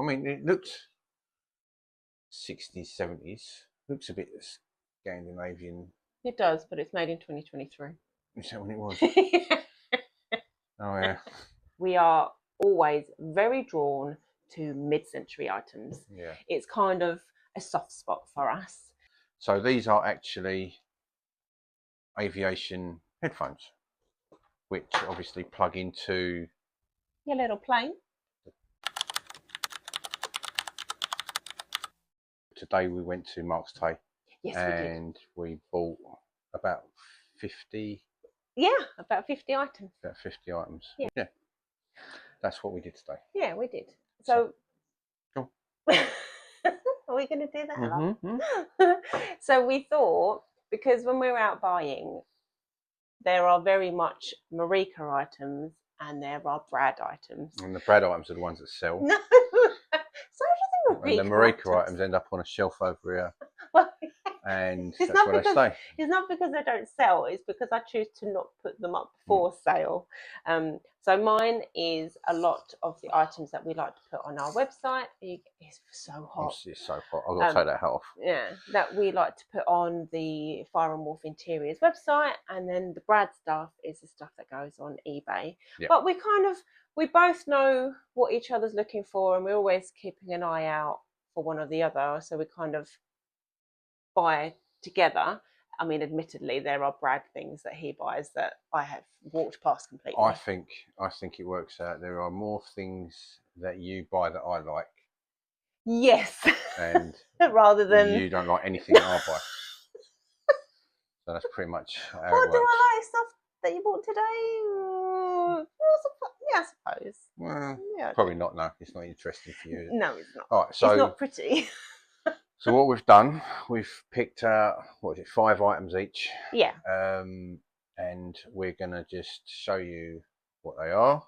I mean, it looks 60s, 70s. Looks a bit Scandinavian. It does, but it's made in 2023. Is that when it was? Oh, yeah. We are always very drawn to mid-century items. Yeah. It's kind of a soft spot for us. So these are actually aviation headphones, which obviously plug into your little plane. Today we went to Marks Tey. Yes, and we bought about 50. Yeah, about 50 items. About 50 items. Yeah. Yeah. That's what we did today. Yeah, we did. So cool. Are we going to do that? So we thought, because when we were out buying, there are very much Marika items and there are Brad items. And the Brad items are the ones that sell. No. So and the Marika items end up on a shelf over here. Well, and that's where they stay. It's not because they don't sell, it's because I choose to not put them up for sale. So mine is a lot of the items that we like to put on our website. It's so hot. It's so hot. I've got to take that hat off. Yeah, that we like to put on the Fire and Wolf Interiors website, and then the Brad stuff is the stuff that goes on eBay. Yep. But we both know what each other's looking for, and we're always keeping an eye out for one or the other. So we kind of buy together. I mean, admittedly, there are Brad things that he buys that I have walked past completely. I think it works out. There are more things that you buy that I like. Yes. And rather than you don't like anything that I buy. So that's pretty much how it works. Do I like stuff that you bought today? Yeah, I suppose. Well, yeah, probably not. No, it's not interesting for you. No, it's not. All right, so it's not pretty. So what we've done, we've picked out 5 items each. Yeah. And we're gonna just show you what they are.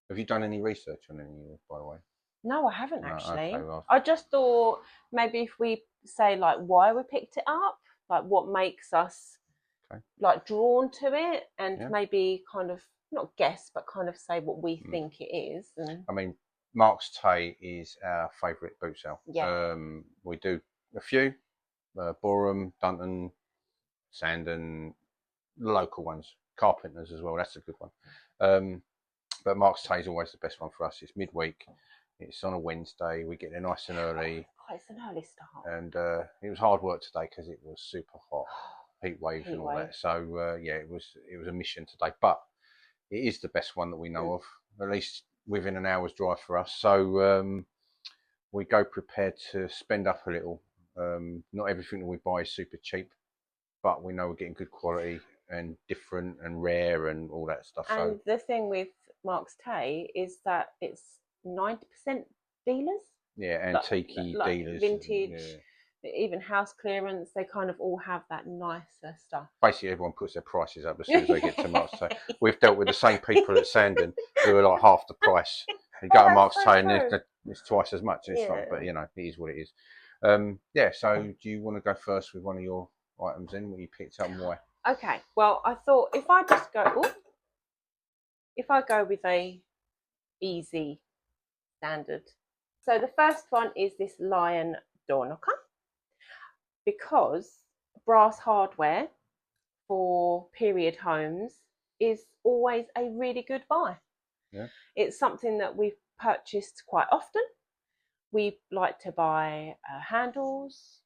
Have you done any research on any of them, by the way? No, I haven't actually. Okay, well, I just thought maybe if we say like why we picked it up, like what makes us like drawn to it, and maybe kind of not guess, but kind of say what we think it is. And I mean, Marks Tey is our favourite boot sale. Yeah. We do a few, Boreham, Dunton, Sandon, local ones, Carpenters as well. That's a good one. But Marks Tey is always the best one for us. It's midweek. It's on a Wednesday. We get there nice and early. Oh, it's an early start. And it was hard work today because it was super hot, heat waves and all that. So yeah, it was a mission today. But it is the best one that we know of, at least within an hour's drive for us. So we go prepared to spend up a little. Not everything that we buy is super cheap, but we know we're getting good quality and different and rare and all that stuff. And the thing with Marks Tey is that it's 90% dealers. Yeah, antique dealers. Vintage, even house clearance, they kind of all have that nicer stuff. Basically, everyone puts their prices up as soon as they get to Marks Tey. We've dealt with the same people at Sandon who are like half the price. You go to Marks Tey and it's twice as much. It's like, but you know, it is what it is. Yeah, so do you want to go first with one of your items then, what you picked up and why? Okay, well, I thought if I go with a easy standard. So the first one is this lion door knocker, because brass hardware for period homes is always a really good buy. Yeah. It's something that we've purchased quite often. We like to buy handles,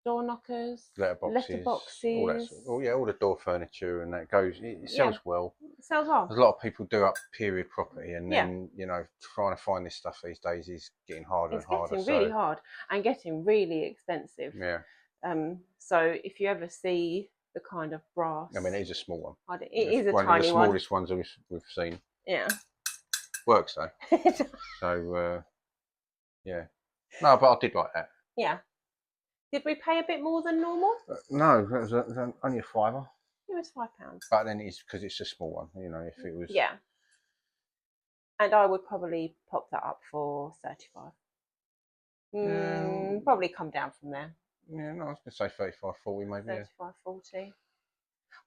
door knockers, letterboxes. All the door furniture and that goes. It sells well. It sells well. There's a lot of people do up period property, and then you know, trying to find this stuff these days is getting harder and harder. It's getting really hard and getting really expensive. Yeah. So if you ever see the kind of brass, I mean, it is a small one. It is a tiny one. One of the smallest ones we've seen. Yeah. Works though. So yeah. No, but I did like that. Yeah. Did we pay a bit more than normal? No, it was only a £5. It was £5. But then it's because it's a small one, you know. If it was, yeah. And I would probably pop that up for 35. Probably come down from there. Yeah, no, I was going to say 35, 40 maybe. 35, 40.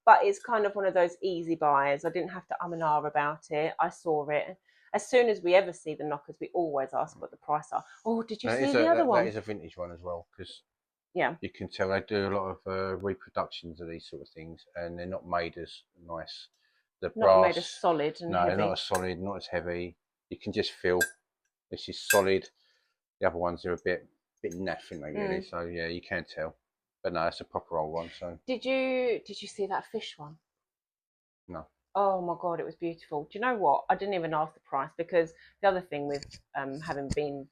But it's kind of one of those easy buys. I didn't have to and ah about it. I saw it. as soon as we ever see the knockers, we always ask what the price are. Oh, did you see the other one? That is a vintage one as well, because yeah, you can tell they do a lot of reproductions of these sort of things, and they're not made as nice. The brass, not made as solid and no, heavy. they're not as solid, not as heavy. You can just feel this is solid. The other ones are a bit naff, aren't they, really? So yeah, you can tell. But no, that's a proper old one. So did you see that fish one? No. Oh my god, it was beautiful. Do you know what? I didn't even ask the price, because the other thing with having been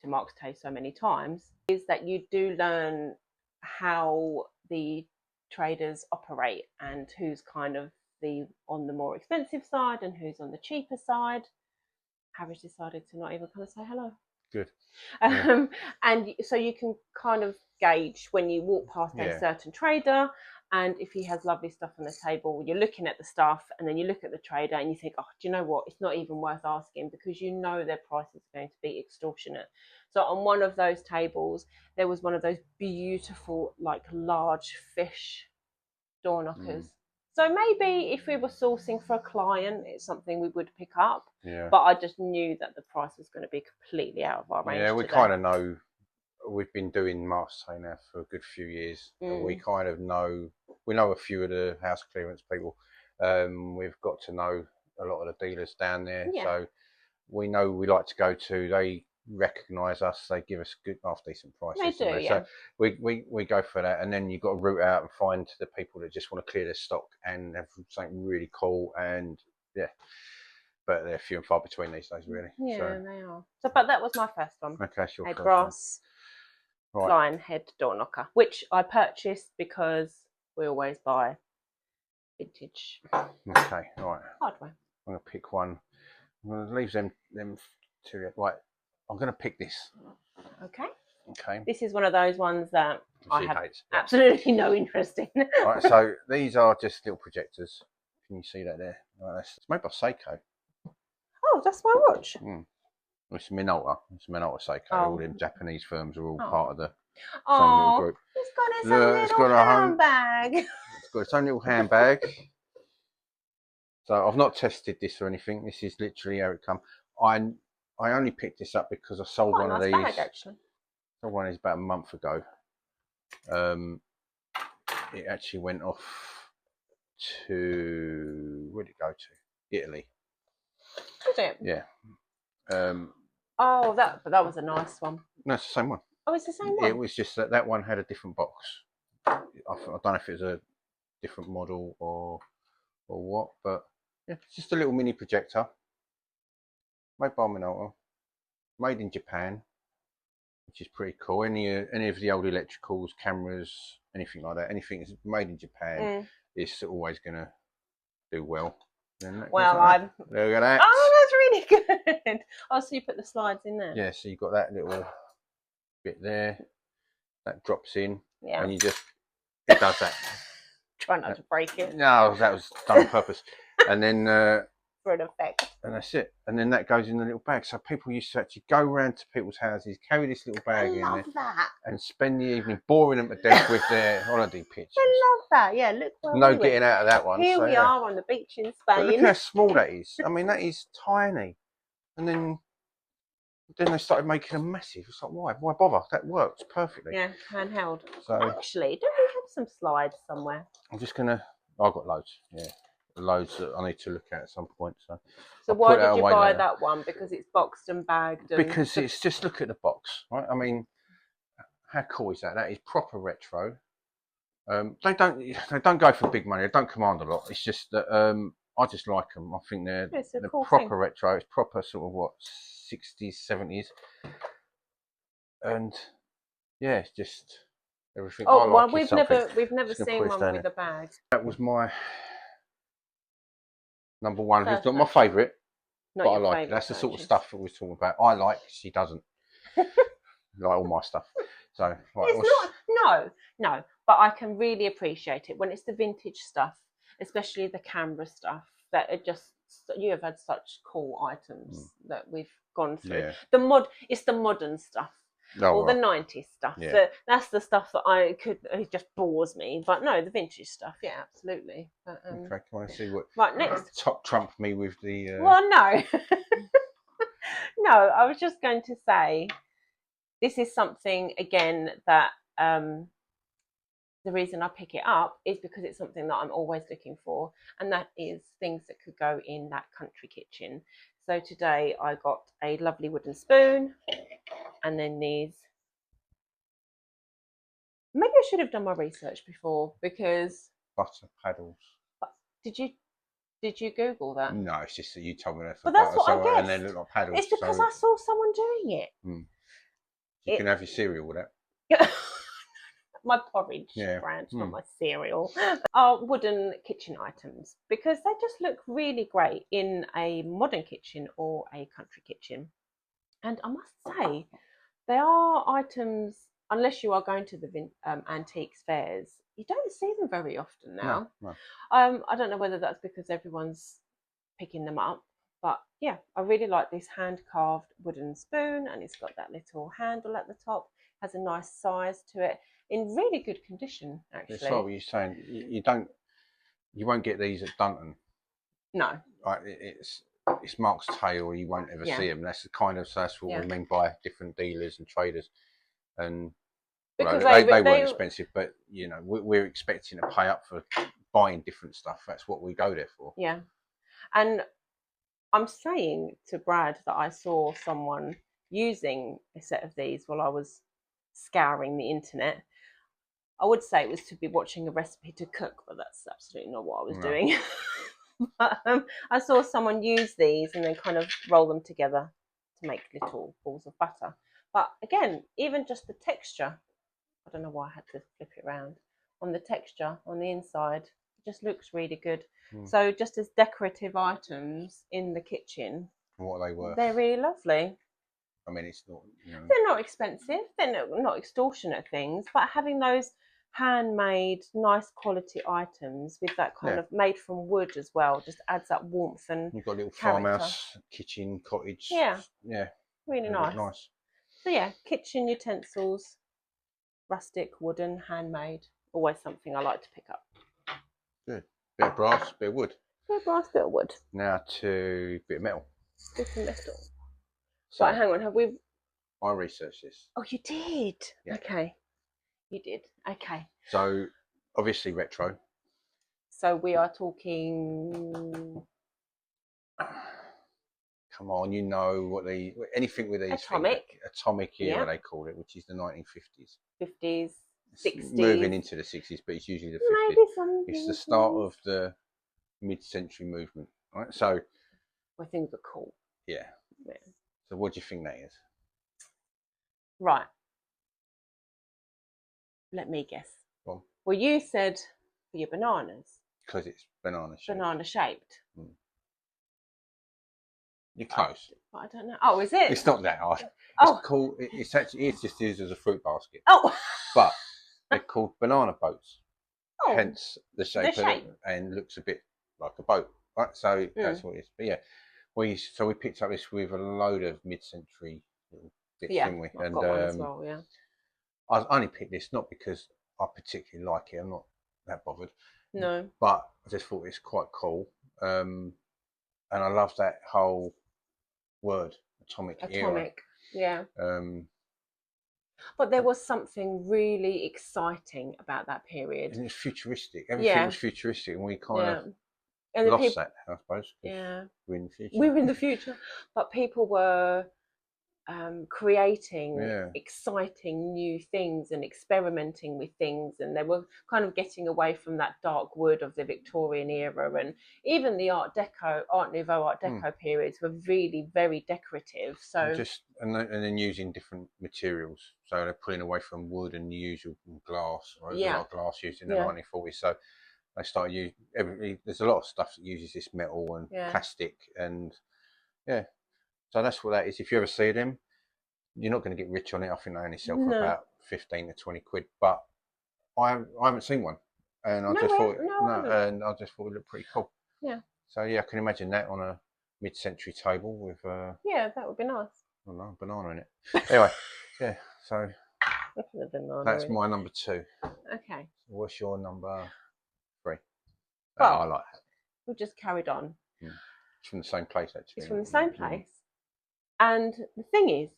to Marks Tey so many times is that you do learn how the traders operate and who's kind of on the more expensive side and who's on the cheaper side. Harry's decided to not even kind of say hello. Good. Yeah. And so you can kind of gauge when you walk past a certain trader, and if he has lovely stuff on the table, you're looking at the stuff and then you look at the trader and you think, oh, do you know what? It's not even worth asking, because you know their price is going to be extortionate. So on one of those tables, there was one of those beautiful, like, large fish door knockers. So maybe if we were sourcing for a client, it's something we would pick up. Yeah. But I just knew that the price was going to be completely out of our range. Yeah, we kind of know. We've been doing Marks Tey now for a good few years, and we kind of know. We know a few of the house clearance people. We've got to know a lot of the dealers down there, so we know we like to go to. They recognise us. They give us good, half decent prices. They do, yeah. So we go for that, and then you've got to root out and find the people that just want to clear their stock and have something really cool, and but they're few and far between these days, really. Yeah, so, they are. So, but that was my first one. Okay, sure. A brass lion head door knocker, which I purchased because we always buy vintage. Okay, right. Hardware. I'm gonna pick one. I'm gonna leave them two. Right, I'm gonna pick this. Okay. Okay. This is one of those ones that I have hates. absolutely no interest in. Right, so these are just little projectors. Can you see that there? Right, it's made by Seiko. Oh, that's my watch. It's Minolta. It's Minolta Seiko. All them Japanese firms are all part of the same little group. It's got its own little handbag. It's got its own little handbag. So I've not tested this or anything. This is literally how it comes. I only picked this up because I sold one of these. Bag, actually. Sold one of these about a month ago. It actually went off to, where did it go to? Italy. Did it? Yeah. But that was a nice one. No, it's the same one. Oh, it's the same one? It was just that one had a different box. I don't know if it was a different model or what, but yeah, it's just a little mini projector. Made by Minolta. Made in Japan, which is pretty cool. Any of the old electricals, cameras, anything like that, anything that's made in Japan is always going to do well. Well, look at that. Oh, that's really good. Oh, so you put the slides in there? Yeah, so you've got that little bit there. That drops in. Yeah. And it does that. Try not to break it. No, that was done on purpose. And then for an effect. And that's it. And then that goes in the little bag. So people used to actually go around to people's houses, carry this little bag in there, and spend the evening boring them to death with their holiday pictures. I love that. Yeah, look. No getting out of that one. Here we are on the beach in Spain. But look how small that is. I mean, that is tiny. And then they started making them massive. It's like, why? Why bother? That works perfectly. Yeah, handheld. So actually, don't we have some slides somewhere? I'm just gonna. I've got loads. Yeah. Loads that I need to look at some point. So why did you buy that one? Because it's boxed and bagged. Because it's just, look at the box, right? I mean, how cool is that? That is proper retro. They don't go for big money. They don't command a lot. It's just that I just like them. I think they're cool proper retro. It's proper sort of 60s, 70s, and yeah, it's just everything. Oh, well, we've never seen one with a bag. That was my number one. It's not my favourite, but I like it. That's the sort of stuff that we're talking about. I like. She doesn't like all my stuff. So right, it's not. No. But I can really appreciate it when it's the vintage stuff, especially the camera stuff. That are just, you have had such cool items that we've gone through. Yeah. It's the modern stuff. Or the 90s stuff. Yeah. That's the stuff that it just bores me. But no, the vintage stuff, yeah, absolutely. But, okay, can I see what right next top trump me with the well, no. No, I was just going to say this is something again that the reason I pick it up is because it's something that I'm always looking for, and that is things that could go in that country kitchen. So today I got a lovely wooden spoon, and then these. Maybe I should have done my research before, because Butter paddles. did you Google that? No, it's just that you told me that for But that's butter, what I so, and guessed. they look like paddles. It's because so, I saw someone doing it. You can have your cereal with that. My porridge brand, not my cereal, are wooden kitchen items because they just look really great in a modern kitchen or a country kitchen. And I must say, they are items, unless you are going to the antiques fairs, you don't see them very often now. No. I don't know whether that's because everyone's picking them up, but yeah, I really like this hand carved wooden spoon, and it's got that little handle at the top, has a nice size to it, in really good condition actually. It's like what you're saying, you won't get these at Dunton. No. Right, it's Marks Tey, or you won't ever see them. That's the kind of, that's what we mean by different dealers and traders. And because they weren't expensive, but you know, we're expecting to pay up for buying different stuff. That's what we go there for. Yeah. And I'm saying to Brad that I saw someone using a set of these while I was scouring the internet. I would say it was to be watching a recipe to cook, but that's absolutely not what I was doing. But, I saw someone use these and then kind of roll them together to make little balls of butter. But again, even just the texture, I don't know why I had to flip it around, on the texture on the inside, it just looks really good. So just as decorative items in the kitchen, what are they worth? They're really lovely. I mean, it's not, they're not expensive, they're not extortionate things, but having those handmade, nice quality items with that kind of made from wood as well just adds that warmth and you've got a little character. farmhouse, kitchen, cottage. Yeah, really nice. So yeah, kitchen utensils, rustic, wooden, handmade, always something I like to pick up. Good. Bit of brass, bit of wood. Bit of brass, bit of wood. Now to bit of metal. Bit of metal. So, right, hang on, have we? I researched this. Oh, you did? Yeah. Okay. You did. Okay. So, obviously retro. So we are talking. Come on, you know what anything with these atomic. Things, atomic era they call it, which is the 1950s. 50s, 60s. Moving into the 60s, but it's usually the 50s. Maybe some. It's the start of the mid-century movement, right? So. Where things are cool. Yeah. So what do you think that is? Right. Let me guess. Well, you said for your bananas. Because it's banana shaped. Banana shaped. You're close. I don't know. Oh, is it? It's not that hard. It's called. It's just used as a fruit basket. Oh. But they're called banana boats. Oh. Hence the shape. And looks a bit like a boat, right? So that's what it is. But yeah, we picked up this with a load of mid-century little bits, didn't we? I've got one as well. Yeah. I only picked this not because I particularly like it. I'm not that bothered. No. But I just thought it's quite cool. And I love that whole word, atomic era. Yeah. But there was something really exciting about that period. And it's futuristic. Everything was futuristic, and we kind of lost that, I suppose. Yeah. We're in the future. We're in the future. But people were creating exciting new things and experimenting with things, and they were kind of getting away from that dark wood of the Victorian era, and even the Art Nouveau Art Deco periods were really very decorative. So and then using different materials, so they're pulling away from wood and the usual glass. Right? There's a lot of glass used in the 1940s, so they started using there's a lot of stuff that uses this metal and plastic, and so that's what that is. If you ever see them, you're not going to get rich on it. I think they only sell for about 15 to 20 quid. But I haven't seen one, and I just thought it looked pretty cool. Yeah. So I can imagine that on a mid-century table with that would be nice. I don't know, banana in it. Anyway, so that's my number 2. Okay. So what's your number 3? Well, I like that. We've just carried on. It's from the same place, actually. It's from the same place. And the thing is,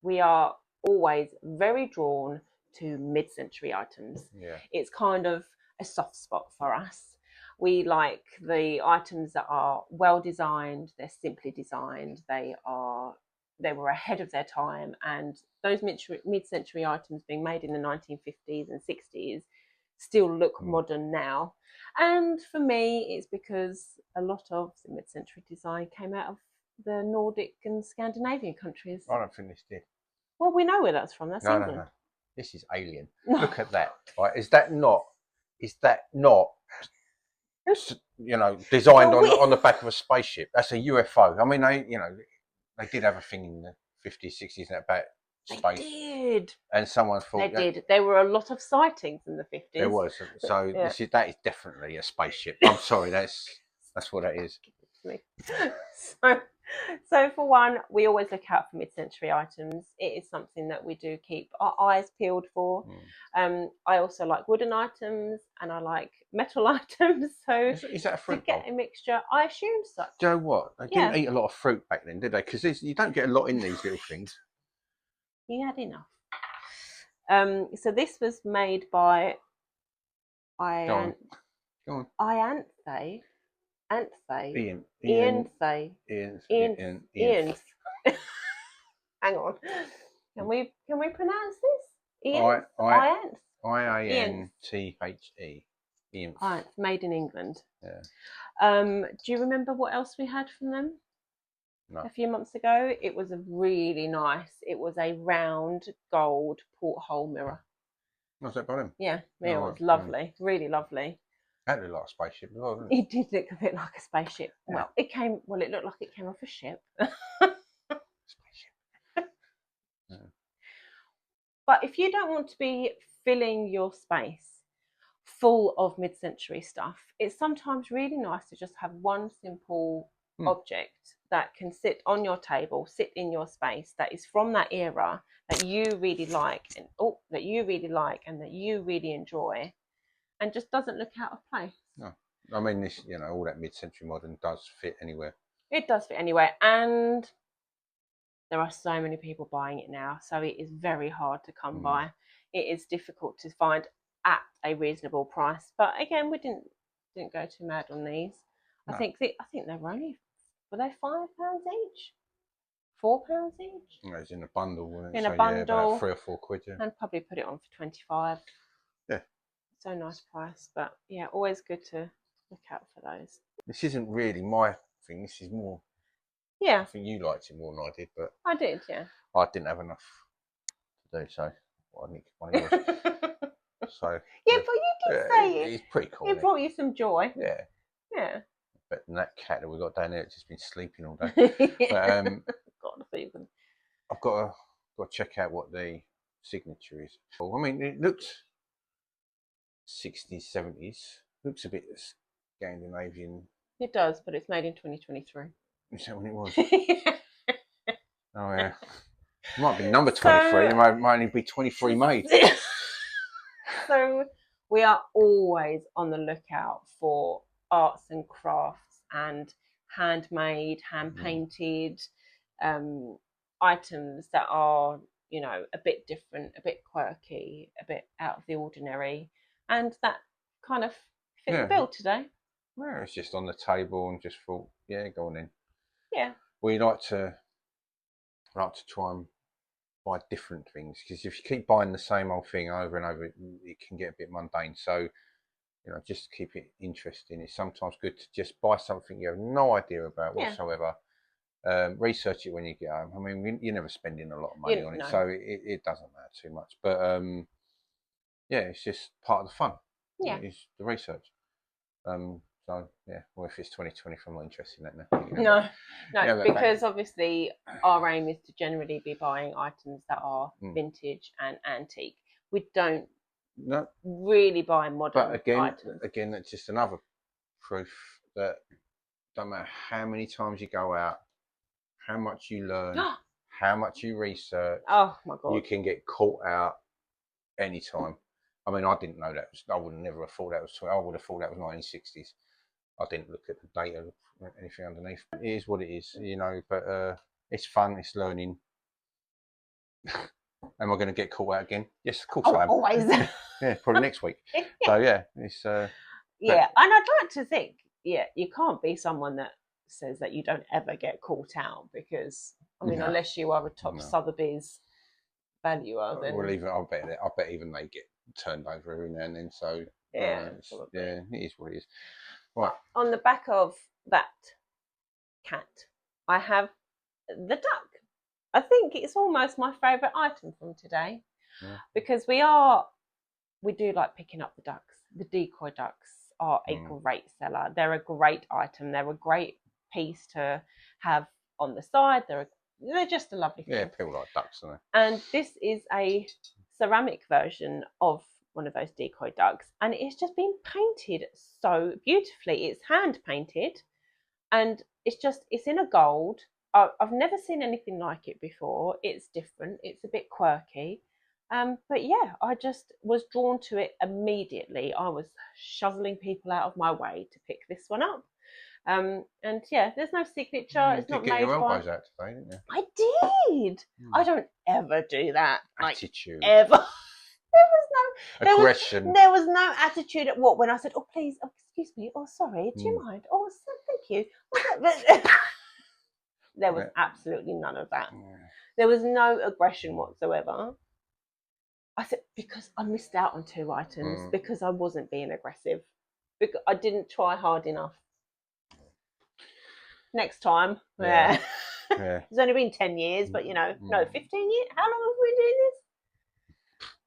we are always very drawn to mid-century items. Yeah. It's kind of a soft spot for us. We like the items that are well designed, they're simply designed, they were ahead of their time, and those mid-century items being made in the 1950s and 60s still look modern now. And for me, it's because a lot of the mid-century design came out of the Nordic and Scandinavian countries. I don't think this did. Well, we know where that's from. That's England. No. This is alien. Look at that. Right? Is that not designed on the back of a spaceship? That's a UFO. I mean, they did have a thing in the 50s, 60s about space. They did. And someone thought they did. There were a lot of sightings in the 50s. There was. So that is definitely a spaceship. I'm sorry, that's what that is. So for one, we always look out for mid-century items. It is something that we do keep our eyes peeled for. I also like wooden items and I like metal items. So is that a fruit to get a mixture, I assume so. Do you know what? They didn't eat a lot of fruit back then, did they? Because you don't get a lot in these little things. You had enough. So this was made by Go on. Ian Tey. Ian. Tey. Ian. Hang on. Can we pronounce this? Ian. Ian. I-A-N-T-H-E. Ian. It's made in England. Yeah. Do you remember what else we had from them? No. A few months ago, it was really nice. It was a round gold porthole mirror. Was that by them? Yeah, it was lovely, really lovely. That looked like a spaceship as well, didn't it? It did look a bit like a spaceship. Yeah. It looked like it came off a ship. Spaceship. Yeah. But if you don't want to be filling your space full of mid-century stuff, it's sometimes really nice to just have one simple object that can sit on your table, sit in your space, that is from that era that you really like and that you really enjoy, and just doesn't look out of place. No, I mean this. All that mid-century modern does fit anywhere. It does fit anywhere, and there are so many people buying it now, so it is very hard to come by. It is difficult to find at a reasonable price. But again, we didn't go too mad on these. No. I think they were they £5 each, £4 each. It was in a bundle, wasn't it? In a bundle, yeah, about £3 or £4. Yeah. And probably put it on for 25. Yeah. So nice price, but yeah, always good to look out for those. This isn't really my thing. This is more. Yeah. I think you liked it more than I did, but I did. Yeah. I didn't have enough to do, so I nicked one of yours. So. Yeah, but you did say it. It's pretty cool. It brought you some joy. Yeah. Yeah. But that cat that we got down there, it's just been sleeping all day. Yeah. But God, I've got to check out what the signature is. Well, I mean, it looks 60s, 70s. Looks a bit Scandinavian. It does, but it's made in 2023. Is that when it was? Oh yeah. It might be number 23. It might only be 23 made. So we are always on the lookout for arts and crafts and handmade, hand painted items that are, a bit different, a bit quirky, a bit out of the ordinary, and that kind of fit the bill today. Well, it's just on the table and just thought, yeah, go on in. Yeah. We like to try and buy different things, because if you keep buying the same old thing over and over, it can get a bit mundane. So, just to keep it interesting, it's sometimes good to just buy something you have no idea about whatsoever. Research it when you get home. I mean, you're never spending a lot of money on it, so it doesn't matter too much. But yeah, it's just part of the fun. Yeah, it's the research. So yeah, well, if it's 2020, I'm not interested in that now. No, because obviously our aim is to generally be buying items that are vintage and antique. We don't really buy modern items. But again, it's just another proof that no matter how many times you go out, how much you learn, how much you research, oh my God, you can get caught out anytime. I mean, I didn't know that. I would never have thought that was. I would have thought that was 1960s. I didn't look at the date or anything underneath. It is what it is, But It's fun. It's learning. Am I going to get caught out again? Yes, of course I am. Always. Yeah, probably next week. So yeah, it's. Yeah, and I'd like to think, yeah, you can't be someone that says that you don't ever get caught out, because I mean, unless you are a top Sotheby's valuer, then well, even I bet even they get turned over every now and then. So yeah, it is what it is. Right. On the back of that cat, I have the duck. I think it's almost my favourite item from today, because we do like picking up the ducks. The decoy ducks are a great seller. They're a great item. They're a great piece to have on the side. They're just a lovely thing. Yeah, people like ducks, don't they? And this is a ceramic version of one of those decoy ducks, and it's just been painted so beautifully. It's hand painted, and it's in a gold. I've never seen anything like it before. It's different. It's a bit quirky. But yeah, I just was drawn to it immediately. I was shoveling people out of my way to pick this one up. And yeah, there's no signature. It's not made by. You did get your elbows out today, didn't you? I did. I don't ever do that. Attitude. Ever. There was no aggression. There was no attitude at what when I said, "Oh please, oh, excuse me, oh sorry, do you mind? Oh thank you." There was absolutely none of that. There was no aggression whatsoever. I said, because I missed out on 2 items, because I wasn't being aggressive, because I didn't try hard enough. Next time, yeah. It's only been 10 years, but no, 15 years. How long have we been doing this?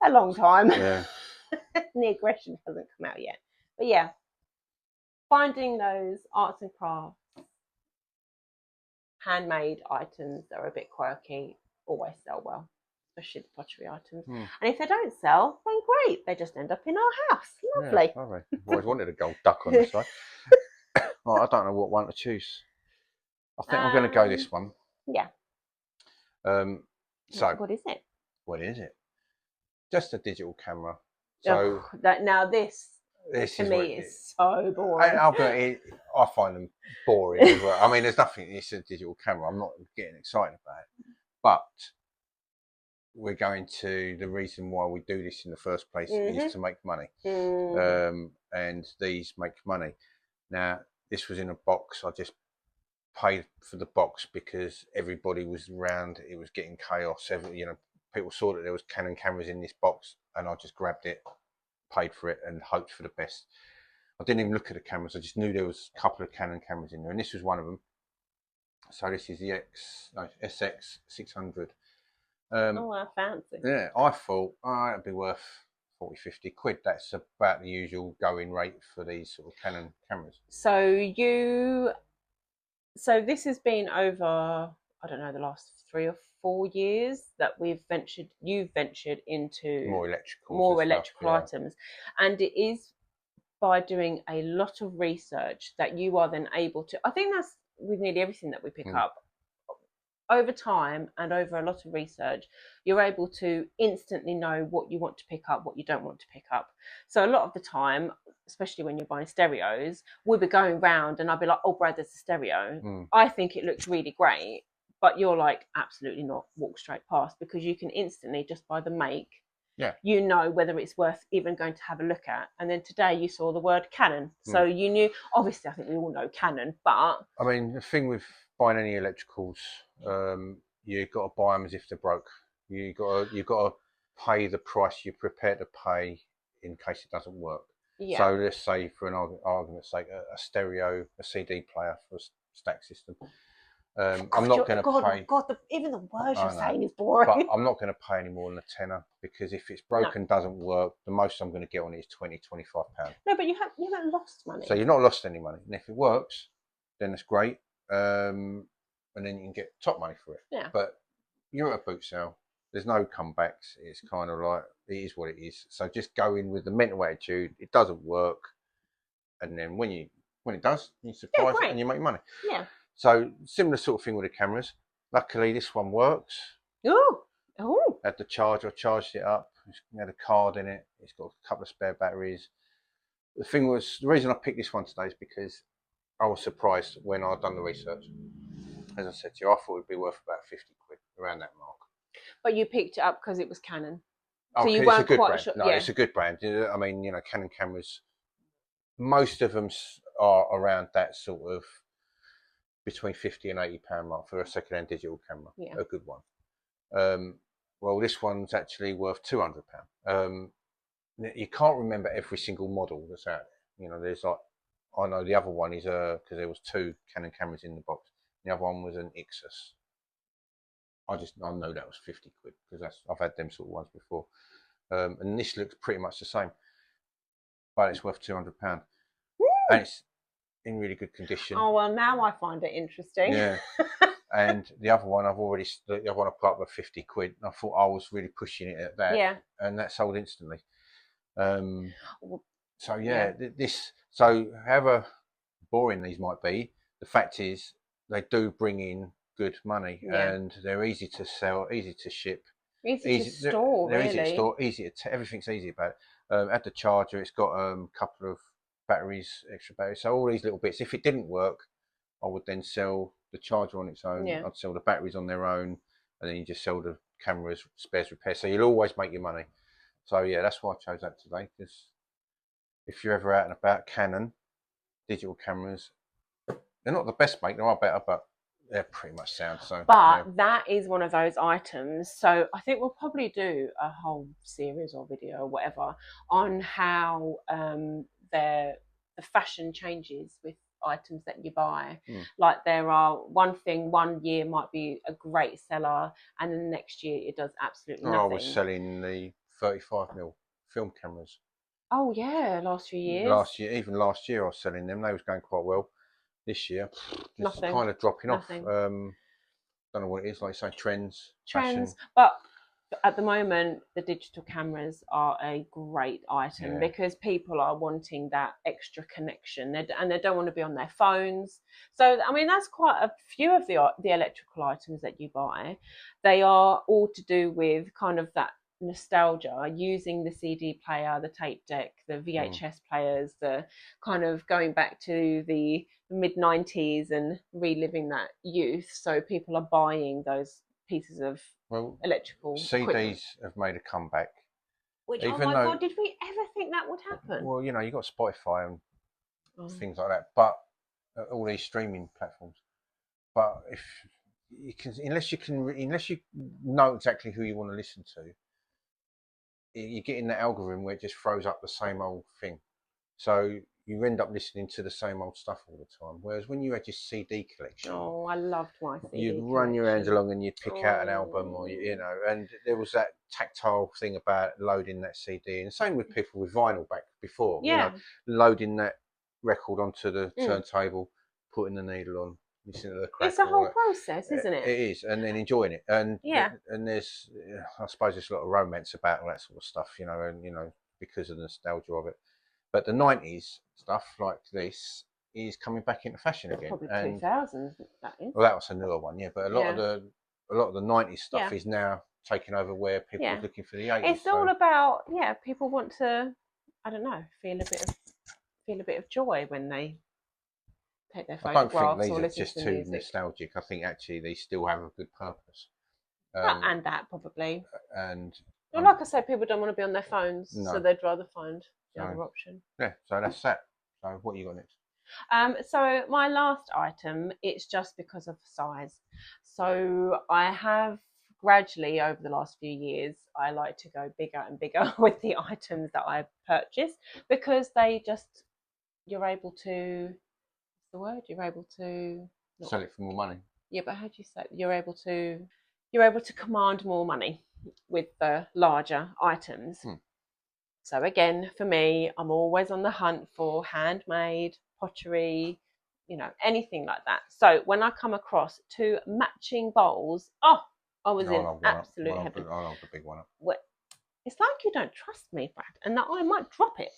A long time. Yeah. The aggression hasn't come out yet, but yeah, finding those arts and crafts, handmade items that are a bit quirky always sell well, especially the pottery items. And if they don't sell, then great, they just end up in our house. Lovely. Yeah, lovely. I've always wanted a gold duck on the side. Well, I don't know what one to choose. I think I'm going to go this one. Yeah. So what is it? What is it? Just a digital camera. So this to me is so boring. I find them boring as well. I mean, there's nothing. It's a digital camera. I'm not getting excited about it. But we're going to the reason why we do this in the first place is to make money. And these make money. Now, this was in a box. I just paid for the box because everybody was around. It was getting chaos. People saw that there was Canon cameras in this box, and I just grabbed it, paid for it, and hoped for the best. I didn't even look at the cameras. I just knew there was a couple of Canon cameras in there, and this was one of them. So this is the Essex 600. Wow, fancy. Yeah, I thought, it'd be worth 40-50 quid. That's about the usual going rate for these sort of Canon cameras. So this has been over, I don't know, the last 3 or 4 years that you've ventured into more electrical items. And it is by doing a lot of research that you are then able to, I think that's with nearly everything that we pick up. Over time and over a lot of research, you're able to instantly know what you want to pick up, what you don't want to pick up. So a lot of the time, especially when you're buying stereos, we'll be going round and I'll be like, "Oh, Brad, there's a stereo. I think it looks really great." But you're like, absolutely not, walk straight past, because you can instantly, just by the make, you know whether it's worth even going to have a look at. And then today you saw the word Canon. So you knew, obviously I think we all know Canon, but... I mean, the thing with buying any electricals, you've got to buy them as if they're broke. You've got to pay the price you're prepared to pay in case it doesn't work. Yeah. So let's say, for an argument's sake, a stereo, a CD player for a stack system. I'm not going to pay. Even the words you're saying is boring. But I'm not going to pay any more than a tenner, because if it's broken, doesn't work, the most I'm going to get on it is £20, £25. No, but you haven't lost money. So you're not lost any money, and if it works, then it's great. And then you can get top money for it. Yeah. But you're at a boot sale. There's no comebacks. It's kind of like, it is what it is. So just go in with the mental attitude. It doesn't work, and then when it does, you surprise it and you make money. Yeah. So similar sort of thing with the cameras. Luckily, this one works. Oh. Had the charger, I charged it up. It had a card in it. It's got a couple of spare batteries. The reason I picked this one today is because I was surprised when I'd done the research. As I said to you, I thought it'd be worth about 50 quid, around that mark. But you picked it up because it was Canon. Oh, so you it's weren't a good quite brand. sure. No, Yeah. it's a good brand. I mean, you know, Canon cameras, most of them are around that sort of between 50 and 80 pound mark for a second-hand digital camera. Yeah. A good one. Well, this one's actually worth 200 pound. You can't remember every single model that's out there. You know, there's like, I know the other one is because there was 2 Canon cameras in the box. The other one was an Ixus. I know that was 50 quid because I've had them sort of ones before. And this looks pretty much the same, but it's worth 200 pound, and it's in really good condition. Oh well, now I find it interesting. Yeah. And the other one I put up with 50 quid. And I thought I was really pushing it at that. Yeah. And that sold instantly. So yeah, so however boring these might be, the fact is they do bring in good money, and they're easy to sell, easy to ship, easy to store. They're really easy to store, everything's easy about it. At the charger, it's got a couple of batteries, extra batteries. So all these little bits. If it didn't work, I would then sell the charger on its own. I'd sell the batteries on their own, and then you just sell the cameras, spares, repairs. So you'll always make your money. So yeah, that's why I chose that today. Because if you're ever out and about, Canon digital cameras, they're not the best make. There are better, but they're pretty much sound. So, but that is one of those items. So I think we'll probably do a whole series or video or whatever on how the fashion changes with items that you buy. Like there are one year might be a great seller, and then the next year it does absolutely nothing. I was selling the 35mm film cameras. Oh yeah, last few years. Even last year I was selling them. They was going quite well. This year, just kind of dropping off. Don't know what it is. Like you say, trends. Fashion. But at the moment, the digital cameras are a great item because people are wanting that extra connection, and they don't want to be on their phones. So, I mean, that's quite a few of the electrical items that you buy. They are all to do with kind of that nostalgia, using the CD player, the tape deck, the VHS players, the kind of going back to the mid-90s and reliving that youth. So people are buying those pieces of electrical CDs equipment. have made a comeback. Which, oh my God, did we ever think that would happen? Well, you know, you got Spotify and things like that, but all these streaming platforms. But if you can, unless you know exactly who you want to listen to, you get in the algorithm where it just throws up the same old thing. So you end up listening to the same old stuff all the time. Whereas when you had your CD collection, I loved my CD you'd run your hands along and you'd pick out an album, or you know, and there was that tactile thing about loading that CD. And same with people with vinyl back before, you know, loading that record onto the turntable, putting the needle on, listening to the crack. It's a whole process, isn't it? It is, and then enjoying it, and there's, I suppose, there's a lot of romance about all that sort of stuff, you know, and you know, because of the nostalgia of it. But the 90s stuff like this is coming back into fashion again. Probably 2000s, that is. Well, that was a newer one, but a lot of the 90s stuff is now taking over where people are looking for the 80s. It's all about people want to, I don't know, feel a bit of joy when they take their photographs. I don't think these are just too nostalgic. I think actually they still have a good purpose. And that probably. And well, like I said, people don't want to be on their phones, so they'd rather find the other option. Yeah, so that's that. So what you got next? So my last item, it's just because of size. So I have gradually over the last few years, I like to go bigger and bigger with the items that I purchase, because you're able to, what's the word? You're able to sell it for more money. Yeah, but how do you say it? You're able to command more money with the larger items. So again, for me, I'm always on the hunt for handmade, pottery, you know, anything like that. So when I come across 2 matching bowls, I was in absolute heaven. I'll hold the big one up. It's like you don't trust me, Brad, and that I might drop it.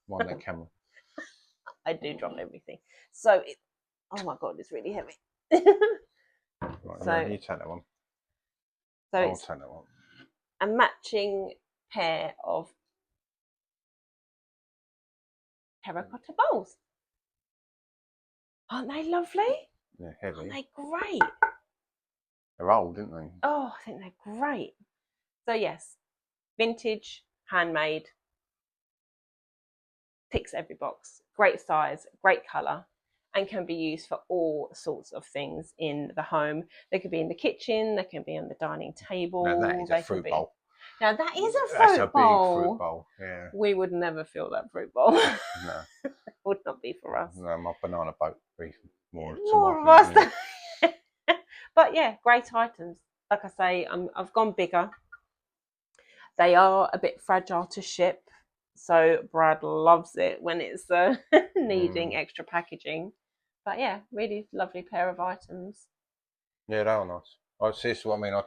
Mind that camera. I do drop everything. So, oh my God, it's really heavy. Right, so you take that one. So I'll take that one. A matching pair of terracotta bowls. Aren't they lovely? Yeah, heavy. Aren't they great? They're old, aren't they? Oh, I think they're great. So yes, vintage, handmade, ticks every box. Great size, great colour, and can be used for all sorts of things in the home. They could be in the kitchen, they can be on the dining table. Now that is a fruit bowl. Now that is a That's fruit a bowl. big fruit bowl. Yeah. We would never fill that fruit bowl. No. Would not be for us. No, my banana boat would be more of us. But yeah, great items. Like I say, I've gone bigger. They are a bit fragile to ship, so Brad loves it when it's needing extra packaging. But yeah, really lovely pair of items. Yeah, they are nice. I see. This is what I mean. I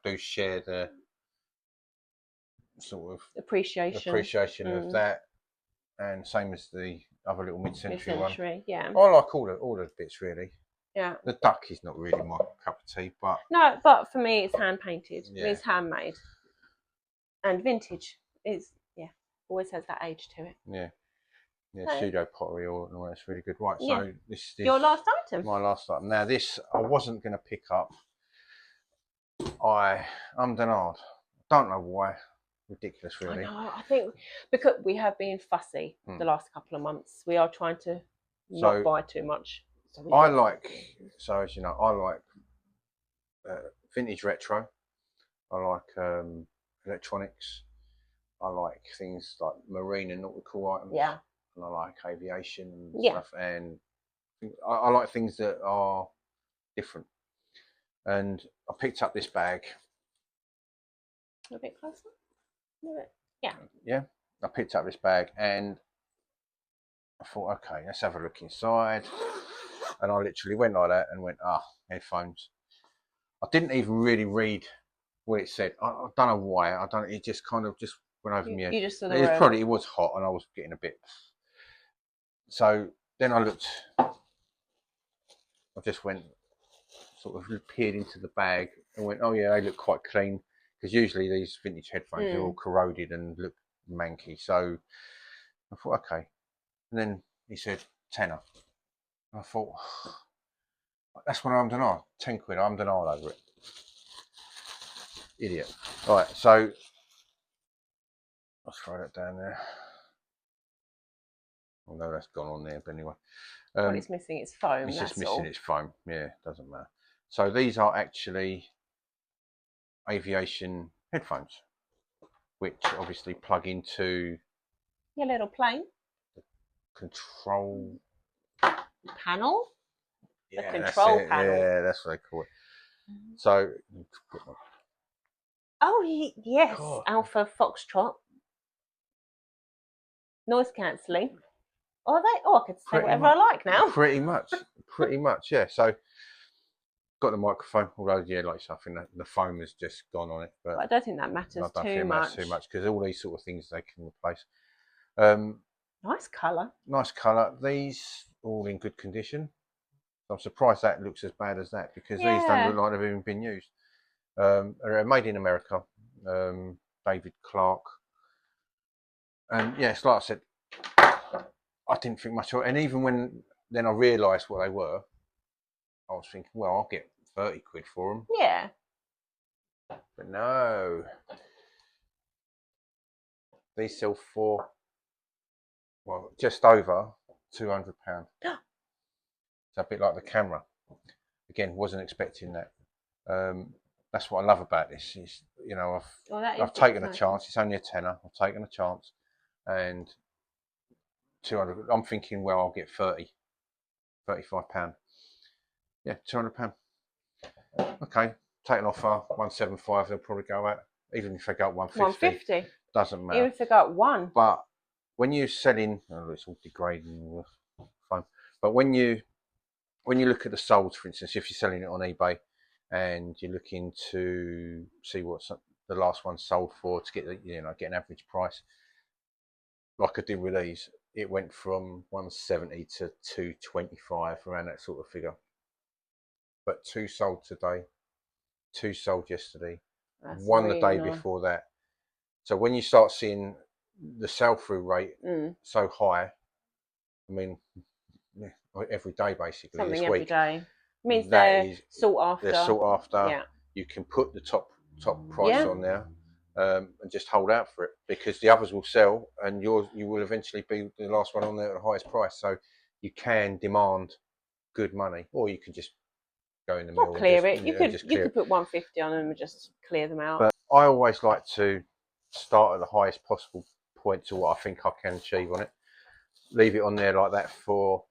do share the sort of appreciation of that, and same as the other little mid-century one. Yeah. I like all the bits really. Yeah. The duck is not really my cup of tea, but no, but for me it's hand painted. Yeah. It's handmade, and vintage is always has that age to it. Yeah. Yeah, pseudo pottery or that's really good. Right, yeah. So this is your last item. My last item. Now this I wasn't going to pick up. I don't know why. Ridiculous, really. I think because we have been fussy the last couple of months. We are trying to not buy too much. As you know, I like vintage retro. I like electronics. I like things like marine and nautical items. Yeah. And I like aviation and stuff. And I like things that are different. And I picked up this bag. A bit closer? Yeah. Yeah. I picked up this bag and I thought, okay, let's have a look inside. And I literally went like that and went, headphones. I didn't even really read what it said. I don't know why. It just kind of just went over me head. You just saw it was hot and I was getting a bit. So then I just went, sort of peered into the bag and went, oh yeah, they look quite clean. Because usually these vintage headphones are all corroded and look manky. So I thought, okay. And then he said, tenner. And I thought, that's what I'm doing. 10 quid, I'm doing all over it. Idiot. Right, so I'll throw that down there. Although that's gone on there, but anyway. What it's missing is foam. It's just missing its foam. Yeah, doesn't matter. So these are actually aviation headphones, which obviously plug into your little plane control panel. Yeah, the control panel. Yeah, that's what they call it. So, yes, God. Alpha Foxtrot, noise cancelling. Are they? I could say whatever I like now. Pretty much, yeah. So, got the microphone, although like I think the foam has just gone on it. But I don't think that matters too much. Because all these sort of things they can replace. Nice colour. Nice colour. These all in good condition. I'm surprised that looks as bad as that because these don't look like they've even been used. They're made in America. David Clark. And yes, like I said, I didn't think much of it. And even when then I realised what they were, I was thinking, well, I'll get 30 quid for them. Yeah. But no. These sell for, well, just over £200. It's a bit like the camera. Again, wasn't expecting that. That's what I love about this. Is, you know, I've taken a chance. It's only a tenner. I've taken a chance, and 200. I'm thinking, well, I'll get £35. Yeah, £200. Okay, take an offer 175. They'll probably go at. Even if they go at 150. Doesn't matter. Even if they go at 1. But when you're selling, it's all degrading foam. But when you look at the solds, for instance, if you're selling it on eBay and you're looking to see what the last one sold for to get get an average price, like I did with these, it went from 170 to 225, around that sort of figure. But 2 sold today, 2 sold yesterday, one the day before that. So when you start seeing the sell-through rate so high, I mean, every day basically something this every week. Day. Means they're sought after. They're sought after. Yeah. You can put the top price on there, and just hold out for it, because the others will sell, and you will eventually be the last one on there at the highest price. So you can demand good money, or you can just go in the mill. Or clear it. You could put 150 on them and just clear them out. But I always like to start at the highest possible point to what I think I can achieve on it. Leave it on there like that for,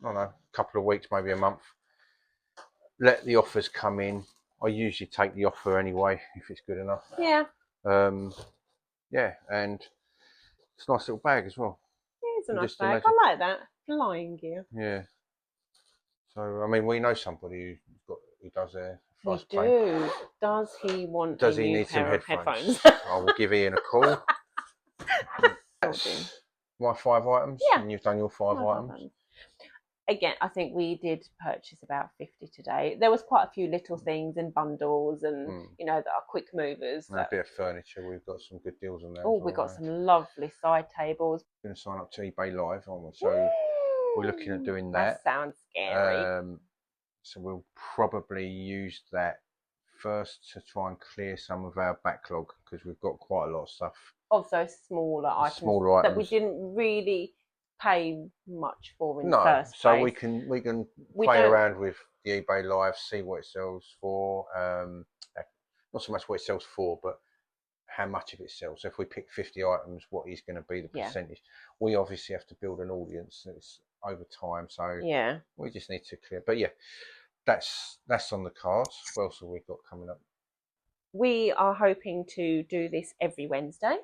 I don't know, a couple of weeks, maybe a month. Let the offers come in. I usually take the offer anyway if it's good enough. Yeah. Yeah, and it's a nice little bag as well. Yeah, it's a nice bag. I like that. Flying gear. Yeah. So I mean, we know somebody who does a fast We do. Does he want? Does he need some headphones? I will give Ian a call. That's my 5 items. Yeah. And you've done your 5 items. Again, I think we did purchase about 50 today. There was quite a few little things and bundles and, you know, that are quick movers. And a bit of furniture. We've got some good deals on there. Oh, we've got some lovely side tables. We're going to sign up to eBay Live, aren't we? So we're looking at doing that. That sounds scary. So we'll probably use that first to try and clear some of our backlog, because we've got quite a lot of stuff. Of those smaller items that we didn't really pay much for in the first place. So we can play around with the eBay Live, see what it sells for. Not so much what it sells for, but how much of it sells. So if we pick 50 items, what is going to be the percentage? We obviously have to build an audience. It's over time, so we just need to clear. But yeah, that's on the cards. What else have we got coming up? We are hoping to do this every Wednesday.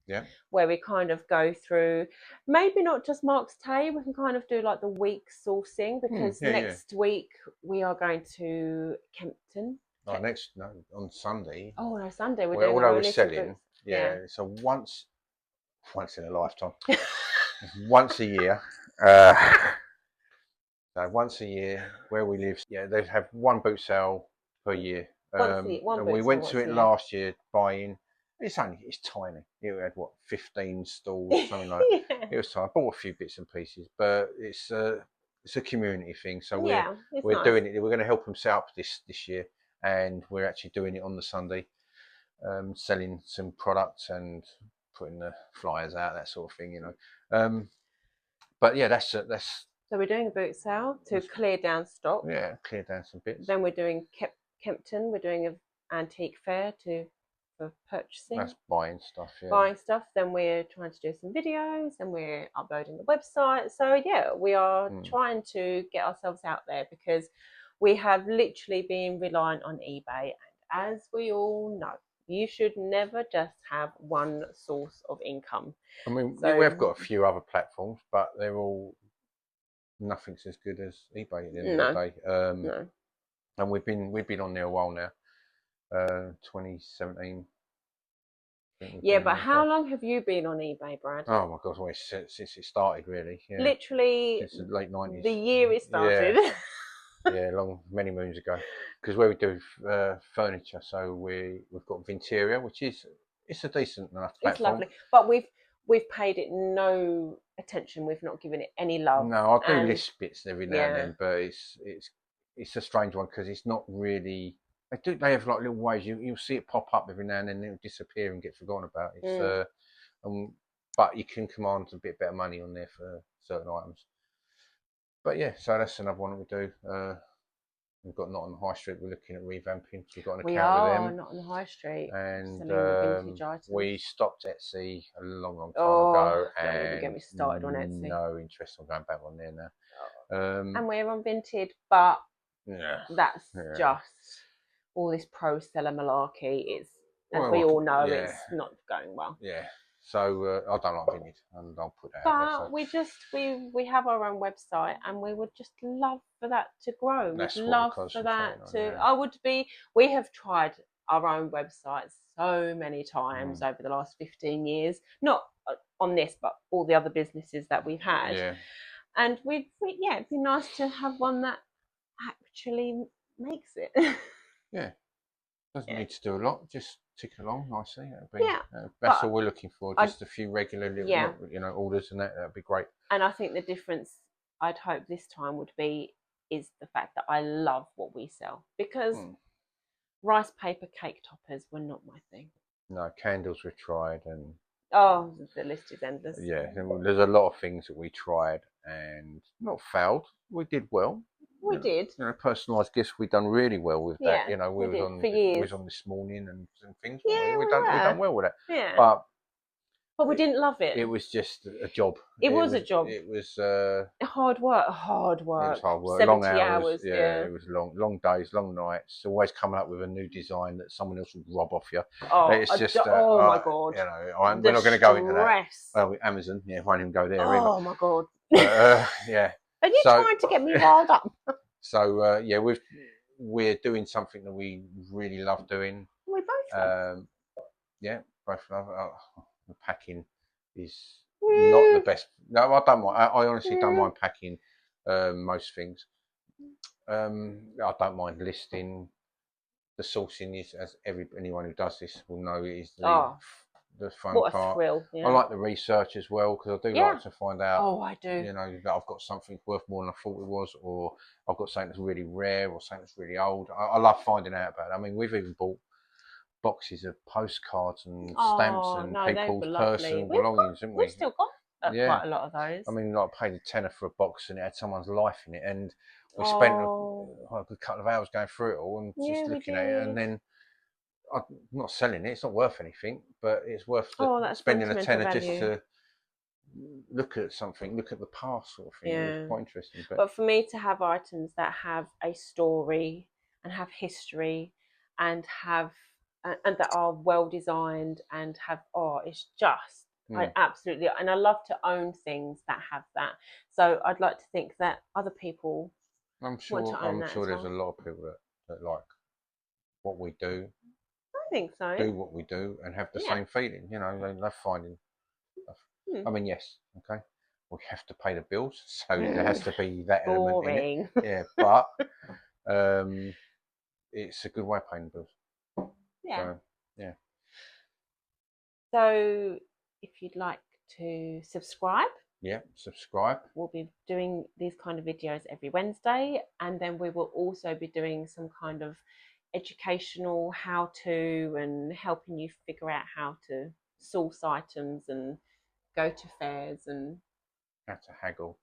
Yeah. Where we kind of go through, maybe not just Marks Tey, we can kind of do like the week sourcing, because next week we are going to Kempton. On Sunday. Oh no, Sunday we're doing. Although we're selling, so once in a lifetime, once a year. So once a year where we live, they have one boot sale per year. And we went to it last year buying. It's tiny. It had 15 stalls, something like that. It was tiny. I bought a few bits and pieces, but it's a community thing. So we're doing it. We're going to help them set up this year, and we're actually doing it on the Sunday, selling some products and putting the flyers out, that sort of thing, you know. But yeah, that's. So we're doing a boot sale to clear down stock. Yeah, clear down some bits. Then we're doing Kempton. We're doing an antique fair for purchasing. That's buying stuff. Yeah. Buying stuff. Then we're trying to do some videos, and we're uploading the website. So yeah, we are trying to get ourselves out there, because we have literally been reliant on eBay, and as we all know, you should never just have one source of income. I mean, we've got a few other platforms, but they're all nothing's as good as eBay at the end of the day. No. And we've been on there a while now. 2017. Yeah, but how long have you been on eBay, Brad? Oh my God, since it started, really. Yeah. Literally, since the late 90s. The year it started. Yeah, many moons ago. Because where we do furniture, so we've got Vinteria, which it's a decent enough platform. It's lovely, but we've paid it no attention. We've not given it any love. No, I do list bits every now and then, but it's a strange one, because it's not really. They have like little ways. You'll see it pop up every now and then, it'll disappear and get forgotten about. It's but you can command a bit better money on there for certain items. But yeah, so that's another one that we do. We've got Not on the High Street. We're looking at revamping. We've got an account with them. Not on the High Street. And we stopped Etsy a long time ago. Don't even get me started on Etsy. No interest on going back on there now. And we're on Vinted, but that's just all this pro seller malarkey. It's, as we all know, it's not going well. Yeah. So I don't like Vinted, and I'll put that out there. But we have our own website, and we would just love for that to grow. We'd love for that to. We have tried our own website so many times over the last 15 years. Not on this, but all the other businesses that we've had. Yeah. And it'd be nice to have one that actually makes it. Yeah. Doesn't need to do a lot. Just tick along nicely. That's all we're looking for. Just a few regular little, orders, and that'd be great. And I think the difference I'd hope this time would be is the fact that I love what we sell, because rice paper cake toppers were not my thing. No, candles were tried, and oh, the list is endless. Yeah, there's a lot of things that we tried and not failed. We did well. We did. Personalised gifts. We done really well with that. Yeah, we was on for years. We was on this morning and things. Yeah, we done well with it. Yeah. But we didn't love it. It was just a job. It was a job. It was hard work. It was hard work. 70 long hours. Yeah, it was long days, long nights. Always coming up with a new design that someone else would rob off you. Oh, it's just oh my god. We're not going to go into that. Well, Amazon, I won't even go there. Oh my god. Yeah. Are you trying to get me riled up? So we're doing something that we really love doing. We both love. Yeah, both love. The packing is not the best. No, I don't mind. I honestly don't mind packing most things. I don't mind listing. The sourcing is, as anyone who does this will know, is the fun what part. A thrill, yeah. I like the research as well, because I do like to find out. Oh, I do. That I've got something worth more than I thought it was, or I've got something that's really rare, or something that's really old. I love finding out about it. I mean, we've even bought boxes of postcards and stamps and people's personal belongings, haven't we? We've still got quite a lot of those. I mean, I paid £10 for a box and it had someone's life in it, and we spent a good couple of hours going through it all and just looking at it, and then I'm not selling it. It's not worth anything, but it's worth spending a tenner just to look at something, look at the past sort of thing. Yeah. It was quite interesting. But for me to have items that have a story and have history and have and that are well designed and have it's just I absolutely, and I love to own things that have that. So I'd like to think that other people want to own that. I'm sure there's a lot of people that like what we do. I think so. Do what we do and have the same feeling. They love finding stuff. I mean, yes, okay, we have to pay the bills, so there has to be that element in it. Yeah, but it's a good way of paying the bills. Yeah. So if you'd like to subscribe. Yeah, subscribe. We'll be doing these kind of videos every Wednesday, and then we will also be doing some kind of educational how-to and helping you figure out how to source items and go to fairs and how to haggle,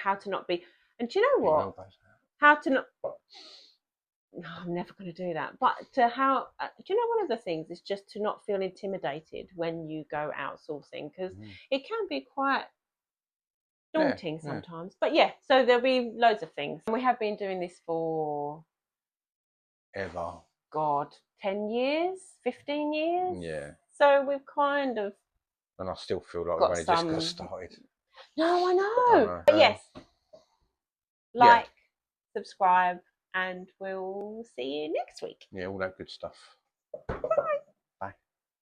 how to not be. And do you know what? How to not. No, I'm never going to do that. But do you know, one of the things is just to not feel intimidated when you go outsourcing, because it can be quite daunting sometimes. But so there'll be loads of things. And we have been doing this for ever. God, 10 years, 15 years. Yeah. So we've kind of. And I still feel like we've only just got started. No, I know. But yes, subscribe. And we'll see you next week. Yeah, all that good stuff.